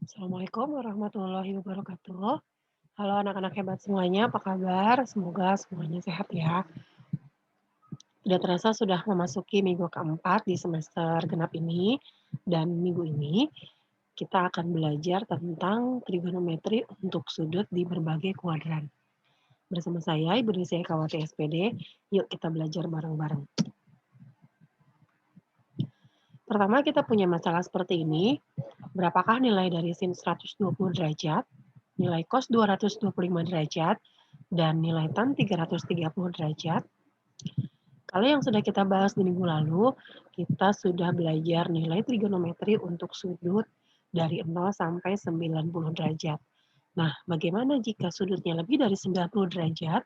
Assalamualaikum warahmatullahi wabarakatuh. Halo anak-anak hebat semuanya, apa kabar? Semoga semuanya sehat ya. Tidak terasa sudah memasuki minggu keempat di semester genap ini, dan minggu ini kita akan belajar tentang trigonometri untuk sudut di berbagai kuadran. Bersama saya, Ibu Desi Ekawati SPD, yuk kita belajar bareng-bareng. Pertama kita punya masalah seperti ini, berapakah nilai dari sin 120 derajat, nilai cos 225 derajat, dan nilai tan 330 derajat? Kalau yang sudah kita bahas di minggu lalu, kita sudah belajar nilai trigonometri untuk sudut dari 0 sampai 90 derajat. Nah, bagaimana jika sudutnya lebih dari 90 derajat?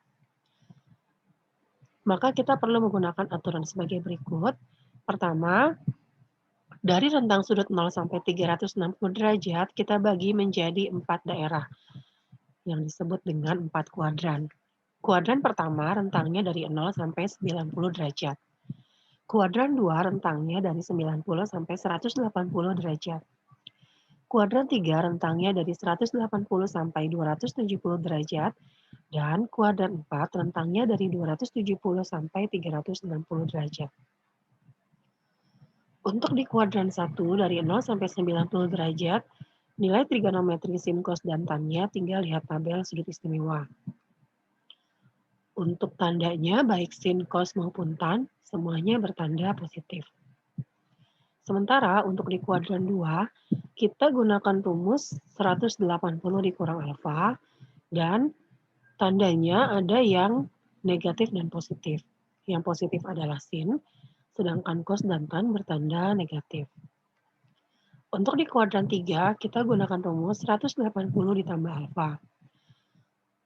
Maka kita perlu menggunakan aturan sebagai berikut. Pertama, dari rentang sudut 0 sampai 360 derajat, kita bagi menjadi 4 daerah yang disebut dengan 4 kuadran. Kuadran pertama rentangnya dari 0 sampai 90 derajat. Kuadran 2 rentangnya dari 90 sampai 180 derajat. Kuadran 3 rentangnya dari 180 sampai 270 derajat. Dan kuadran 4 rentangnya dari 270 sampai 360 derajat. Untuk di kuadran 1 dari 0 sampai 90 derajat, nilai trigonometri sin, cos, dan tan-nya tinggal lihat tabel sudut istimewa. Untuk tandanya baik sin, cos, maupun tan, semuanya bertanda positif. Sementara untuk di kuadran 2, kita gunakan rumus 180 dikurang alfa, dan tandanya ada yang negatif dan positif. Yang positif adalah sin, sedangkan cos dan tan bertanda negatif. Untuk di kuadran 3, kita gunakan rumus 180 ditambah alfa.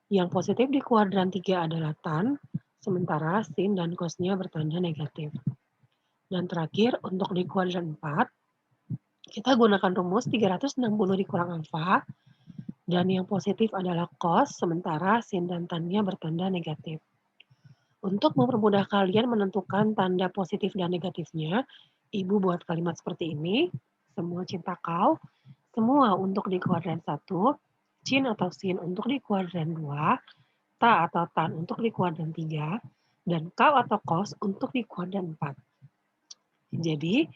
Yang positif di kuadran 3 adalah tan, sementara sin dan cosnya bertanda negatif. Dan terakhir, untuk di kuadran 4, kita gunakan rumus 360 dikurang alfa, dan yang positif adalah cos, sementara sin dan tan-nya bertanda negatif. Untuk mempermudah kalian menentukan tanda positif dan negatifnya, Ibu buat kalimat seperti ini, semua cinta kau, semua untuk di kuadran 1, cin atau sin untuk di kuadran 2, ta atau tan untuk di kuadran 3, dan kau atau kos untuk di kuadran 4. Jadi,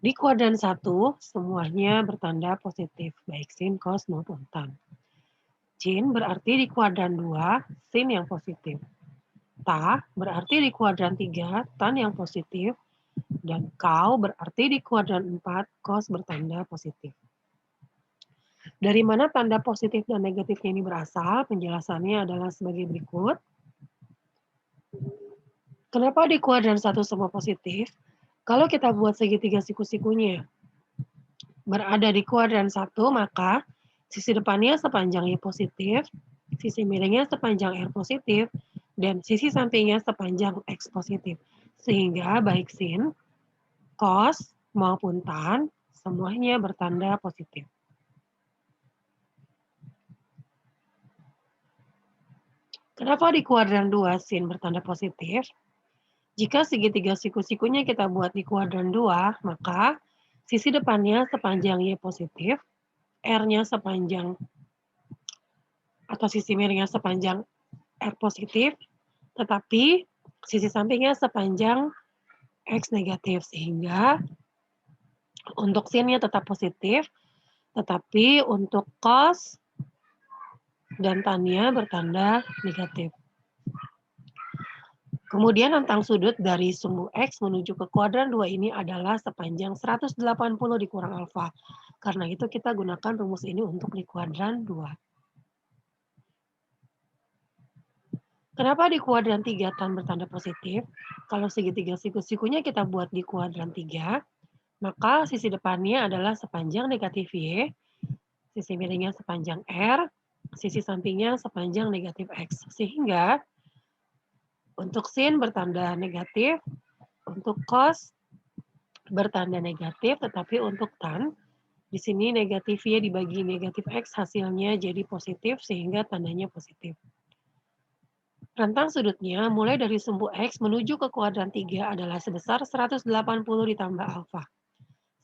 di kuadran 1, semuanya bertanda positif, baik sin, cos, maupun tan. Cin berarti di kuadran 2, sin yang positif. Ta berarti di kuadran 3, tan yang positif. Dan kau berarti di kuadran 4, cos bertanda positif. Dari mana tanda positif dan negatifnya ini berasal? Penjelasannya adalah sebagai berikut. Kenapa di kuadran 1 semua positif? Kalau kita buat segitiga siku-sikunya berada di kuadran 1, maka sisi depannya sepanjang Y positif, sisi miringnya sepanjang R positif, dan sisi sampingnya sepanjang X positif. Sehingga baik sin, cos, maupun tan, semuanya bertanda positif. Kenapa di kuadran 2 sin bertanda positif? Jika segitiga siku-sikunya kita buat di kuadran 2, maka sisi depannya sepanjang Y positif, R-nya sepanjang atau sisi miringnya sepanjang R positif, tetapi sisi sampingnya sepanjang X negatif, sehingga untuk sin-nya tetap positif, tetapi untuk cos dan tan-nya bertanda negatif. Kemudian rentang sudut dari sumbu X menuju ke kuadran 2 ini adalah sepanjang 180 dikurang alfa. Karena itu kita gunakan rumus ini untuk di kuadran 2. Kenapa di kuadran 3 tan bertanda positif? Kalau segitiga siku-sikunya kita buat di kuadran 3, maka sisi depannya adalah sepanjang negatif Y, sisi miringnya sepanjang R, sisi sampingnya sepanjang negatif X. Sehingga untuk sin bertanda negatif, untuk cos bertanda negatif, tetapi untuk tan, di sini negatif Y dibagi negatif X hasilnya jadi positif, sehingga tandanya positif. Rentang sudutnya mulai dari sumbu X menuju ke kuadran 3 adalah sebesar 180 ditambah alfa.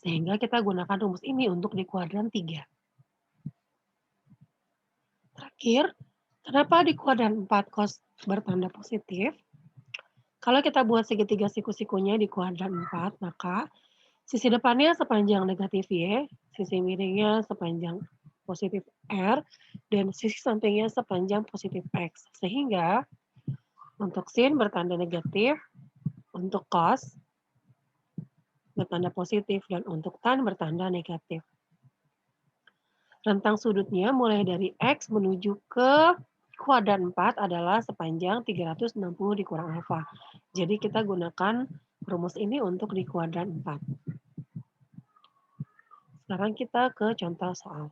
Sehingga kita gunakan rumus ini untuk di kuadran 3. Terakhir, kenapa di kuadran 4 cos bertanda positif? Kalau kita buat segitiga siku-sikunya di kuadran 4, maka sisi depannya sepanjang negatif Y, sisi miringnya sepanjang positif R, dan sisi sampingnya sepanjang positif X. Sehingga untuk sin bertanda negatif, untuk cos bertanda positif, dan untuk tan bertanda negatif. Rentang sudutnya mulai dari X menuju ke kuadran 4 adalah sepanjang 360 dikurang alfa. Jadi kita gunakan rumus ini untuk di kuadran 4. Sekarang kita ke contoh soal.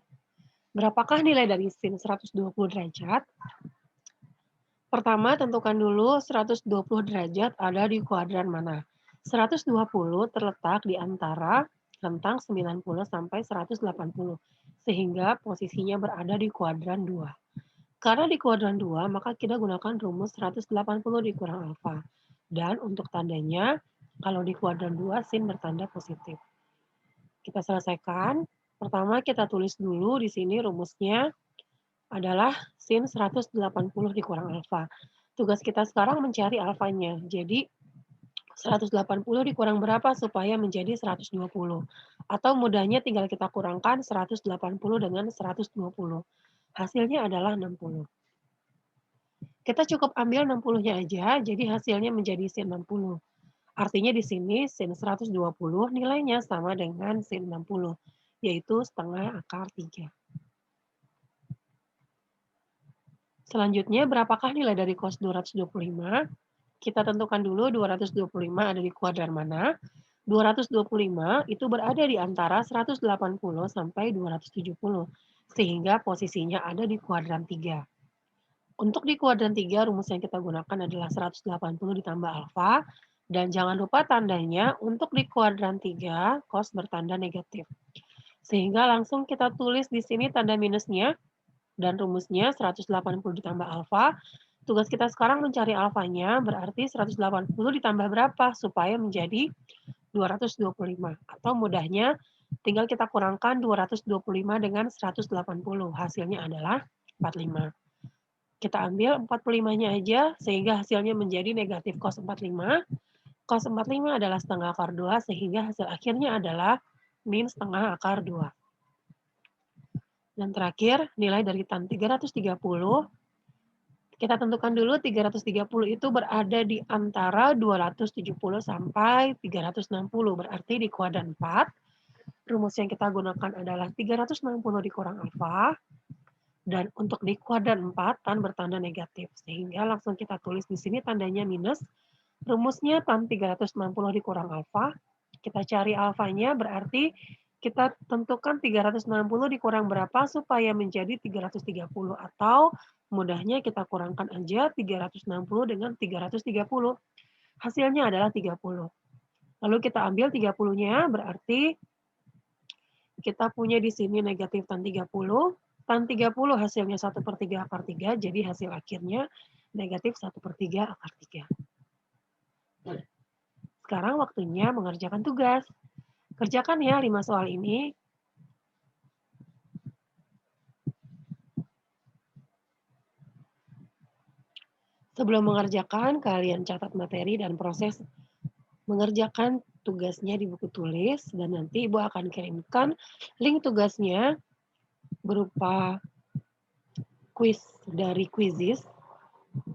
Berapakah nilai dari sin 120 derajat? Pertama, tentukan dulu 120 derajat ada di kuadran mana. 120 terletak di antara rentang 90 sampai 180, sehingga posisinya berada di kuadran 2. Karena di kuadran 2, maka kita gunakan rumus 180 dikurang alfa. Dan untuk tandanya, kalau di kuadran 2, sin bertanda positif. Kita selesaikan. Pertama, kita tulis dulu di sini rumusnya adalah sin 180 dikurang alfa. Tugas kita sekarang mencari alfanya. Jadi 180 dikurang berapa supaya menjadi 120. Atau mudahnya tinggal kita kurangkan 180 dengan 120. Hasilnya adalah 60. Kita cukup ambil 60-nya aja, jadi hasilnya menjadi sin 60. Artinya di sini sin 120 nilainya sama dengan sin 60, yaitu setengah akar 3. Selanjutnya, berapakah nilai dari cos 225? Kita tentukan dulu 225 ada di kuadran mana. 225 itu berada di antara 180 sampai 270, sehingga posisinya ada di kuadran 3. Untuk di kuadran 3, rumus yang kita gunakan adalah 180 ditambah alfa, dan jangan lupa tandanya untuk di kuadran 3, cos bertanda negatif. Sehingga langsung kita tulis di sini tanda minusnya, dan rumusnya 180 ditambah alfa. Tugas kita sekarang mencari alfanya, berarti 180 ditambah berapa supaya menjadi 225. Atau mudahnya, tinggal kita kurangkan 225 dengan 180. Hasilnya adalah 45. Kita ambil 45-nya aja, sehingga hasilnya menjadi negatif cos 45. Cos 45 adalah setengah akar 2, sehingga hasil akhirnya adalah min setengah akar 2. Dan terakhir, nilai dari tan 330, kita tentukan dulu 330 itu berada di antara 270 sampai 360, berarti di kuadran 4. Rumus yang kita gunakan adalah 360 dikurang alfa, dan untuk di kuadran 4, tan bertanda negatif. Sehingga langsung kita tulis di sini tandanya minus. Rumusnya tan 360 dikurang alfa. Kita cari alfanya, berarti kita tentukan 360 dikurang berapa supaya menjadi 330. Atau mudahnya kita kurangkan aja 360 dengan 330. Hasilnya adalah 30. Lalu kita ambil 30-nya, berarti kita punya di sini negatif tan 30. Tan 30 hasilnya 1/3 akar 3, jadi hasil akhirnya negatif 1/3 akar 3. Sekarang waktunya mengerjakan tugas. Kerjakan ya 5 soal ini. Sebelum mengerjakan, kalian catat materi dan proses mengerjakan tugasnya di buku tulis, dan nanti Ibu akan kirimkan link tugasnya berupa kuis dari Quizizz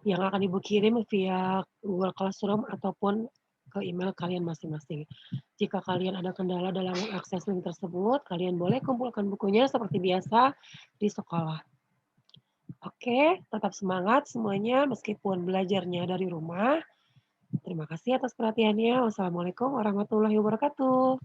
yang akan Ibu kirim via Google Classroom ataupun ke email kalian masing-masing. Jika kalian ada kendala dalam mengakses link tersebut, kalian boleh kumpulkan bukunya seperti biasa di sekolah. Oke, tetap semangat semuanya meskipun belajarnya dari rumah. Terima kasih atas perhatiannya. Wassalamualaikum warahmatullahi wabarakatuh.